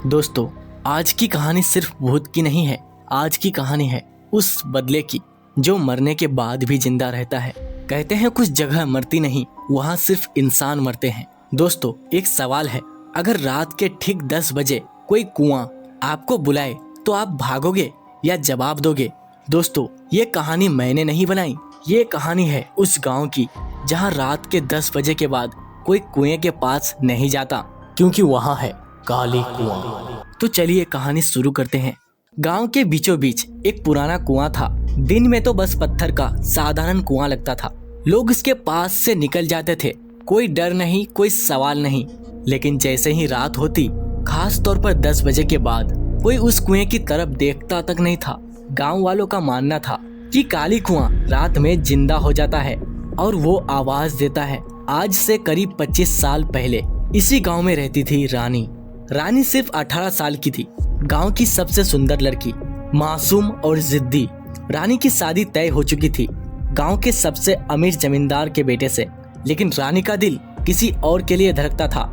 दोस्तों, आज की कहानी सिर्फ भूत की नहीं है। आज की कहानी है उस बदले की जो मरने के बाद भी जिंदा रहता है। कहते हैं कुछ जगह मरती नहीं, वहाँ सिर्फ इंसान मरते हैं। दोस्तों, एक सवाल है, अगर रात के ठीक 10 बजे कोई कुआं आपको बुलाए तो आप भागोगे या जवाब दोगे? दोस्तों, ये कहानी मैंने नहीं बनाई, ये कहानी है उस गांव की जहां रात के 10 बजे के बाद कोई कुएं के पास नहीं जाता, क्योंकि वहां है काली कुआं। तो चलिए कहानी शुरू करते हैं। गांव के बीचों बीच एक पुराना कुआं था। दिन में तो बस पत्थर का साधारण कुआं लगता था। लोग इसके पास से निकल जाते थे, कोई डर नहीं, कोई सवाल नहीं। लेकिन जैसे ही रात होती, खास तौर पर 10 बजे के बाद, कोई उस कुएं की तरफ देखता तक नहीं था। गांव वालों का मानना था कि काली कुआं रात में जिंदा हो जाता है और वो आवाज देता है। आज से करीब 25 साल पहले इसी गांव में रहती थी रानी। रानी सिर्फ 18 साल की थी, गांव की सबसे सुंदर लड़की, मासूम और जिद्दी। रानी की शादी तय हो चुकी थी गांव के सबसे अमीर जमींदार के बेटे से, लेकिन रानी का दिल किसी और के लिए धड़कता था।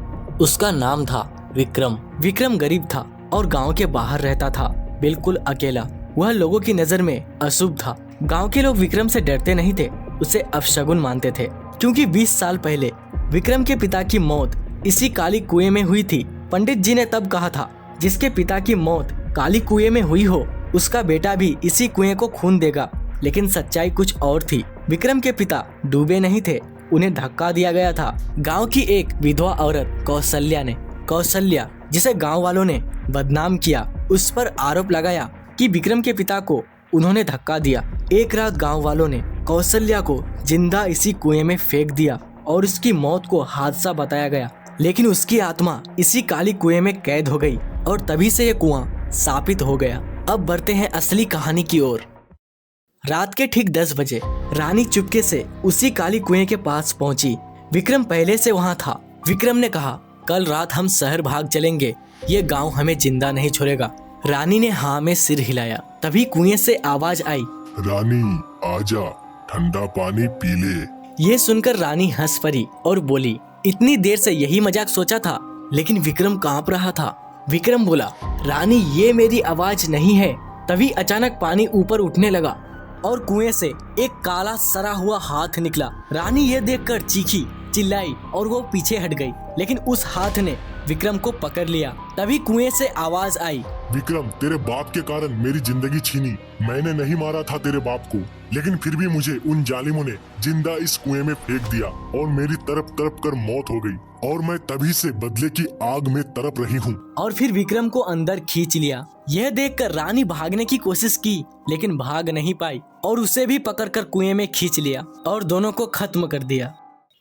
उसका नाम था विक्रम। विक्रम गरीब था और गांव के बाहर रहता था, बिल्कुल अकेला। वह लोगों की नजर में अशुभ था। गांव के लोग विक्रम से डरते नहीं थे, उसे अपशगुन मानते थे, क्योंकि 20 साल पहले विक्रम के पिता की मौत इसी काली कुएं में हुई थी। पंडित जी ने तब कहा था, जिसके पिता की मौत काली कुएं में हुई हो, उसका बेटा भी इसी कुएं को खून देगा। लेकिन सच्चाई कुछ और थी। विक्रम के पिता डूबे नहीं थे, उन्हें धक्का दिया गया था। गांव की एक विधवा औरत कौशल्या, जिसे गांव वालों ने बदनाम किया, उस पर आरोप लगाया कि विक्रम के पिता को उन्होंने धक्का दिया। एक रात गांव वालों ने कौशल्या को जिंदा इसी कुएं में फेंक दिया और उसकी मौत को हादसा बताया गया। लेकिन उसकी आत्मा इसी काली कुएं में कैद हो गई और तभी से ये कुआं शापित हो गया। अब बढ़ते हैं असली कहानी की ओर। रात के ठीक 10 बजे रानी चुपके से उसी काली कुएं के पास पहुंची। विक्रम पहले से वहां था। विक्रम ने कहा, कल रात हम शहर भाग चलेंगे, ये गांव हमें जिंदा नहीं छोड़ेगा। रानी ने हाँ में सिर हिलाया। तभी कुएं से आवाज आई, रानी आजा, ठंडा पानी पी ले। ये सुनकर रानी हंस पड़ी और बोली, इतनी देर से यही मजाक सोचा था। लेकिन विक्रम कांप रहा था। विक्रम बोला, रानी ये मेरी आवाज नहीं है। तभी अचानक पानी ऊपर उठने लगा और कुएं से एक काला सरा हुआ हाथ निकला। रानी ये देखकर चीखी, चिल्लाई और वो पीछे हट गई। लेकिन उस हाथ ने विक्रम को पकड़ लिया। तभी कुएं से आवाज आई, विक्रम, तेरे बाप के कारण मेरी जिंदगी छीनी। मैंने नहीं मारा था तेरे बाप को, लेकिन फिर भी मुझे उन जालिमों ने जिंदा इस कुएं में फेंक दिया और मेरी तड़प तड़प कर मौत हो गई और मैं तभी से बदले की आग में तड़प रही हूँ। और फिर विक्रम को अंदर खींच लिया। यह देखकर रानी भागने की कोशिश की, लेकिन भाग नहीं पाई और उसे भी पकड़कर कुएं में खींच लिया और दोनों को खत्म कर दिया।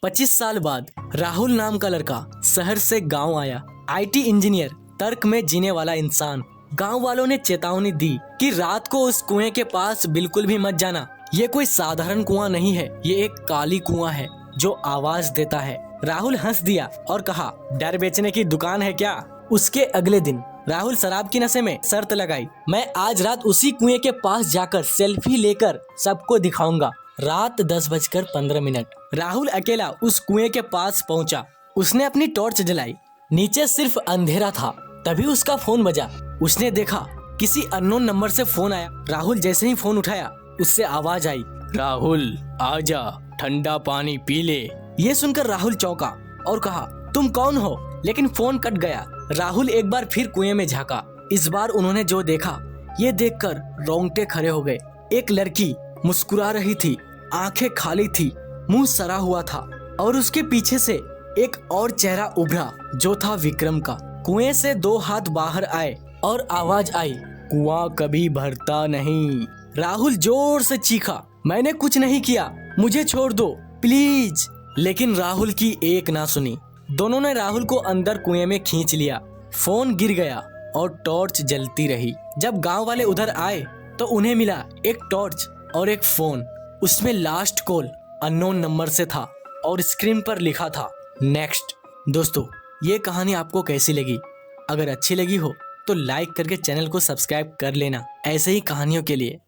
25 साल बाद राहुल नाम का लड़का शहर से गांव आया। IT इंजीनियर, तर्क में जीने वाला इंसान। गांव वालों ने चेतावनी दी कि रात को उस कुएं के पास बिल्कुल भी मत जाना। ये कोई साधारण कुआं नहीं है, ये एक काली कुआं है जो आवाज देता है। राहुल हंस दिया और कहा, डर बेचने की दुकान है क्या? उसके अगले दिन राहुल शराब की नशे में शर्त लगाई, मैं आज रात उसी कुएं के पास जाकर सेल्फी लेकर सबको दिखाऊंगा। रात 10:15 राहुल अकेला उस कुएं के पास पहुंचा। उसने अपनी टॉर्च जलाई। नीचे सिर्फ अंधेरा था। तभी उसका फोन बजा। उसने देखा किसी अननोन नंबर से फोन आया। राहुल जैसे ही फोन उठाया, उससे आवाज आई, राहुल आजा, ठंडा पानी पी ले। ये सुनकर राहुल चौंका और कहा, तुम कौन हो? लेकिन फोन कट गया। राहुल एक बार फिर कुएं में झांका। इस बार उन्होंने जो देखा, ये देखकर रोंगटे खड़े हो गए। एक लड़की मुस्कुरा रही थी, आंखें खाली थी, मुंह सरा हुआ था और उसके पीछे से एक और चेहरा उभरा, जो था विक्रम का। कुएं से 2 हाथ बाहर आए और आवाज आई, कुआं कभी भरता नहीं। राहुल जोर से चीखा, मैंने कुछ नहीं किया, मुझे छोड़ दो प्लीज। लेकिन राहुल की एक ना सुनी। दोनों ने राहुल को अंदर कुएं में खींच लिया। फोन गिर गया और टॉर्च जलती रही। जब गांव वाले उधर आए तो उन्हें मिला एक टॉर्च और एक फोन। उसमें लास्ट कॉल अननोन नंबर से था और स्क्रीन पर लिखा था, नेक्स्ट। दोस्तों, ये कहानी आपको कैसी लगी? अगर अच्छी लगी हो तो लाइक करके चैनल को सब्सक्राइब कर लेना ऐसे ही कहानियों के लिए।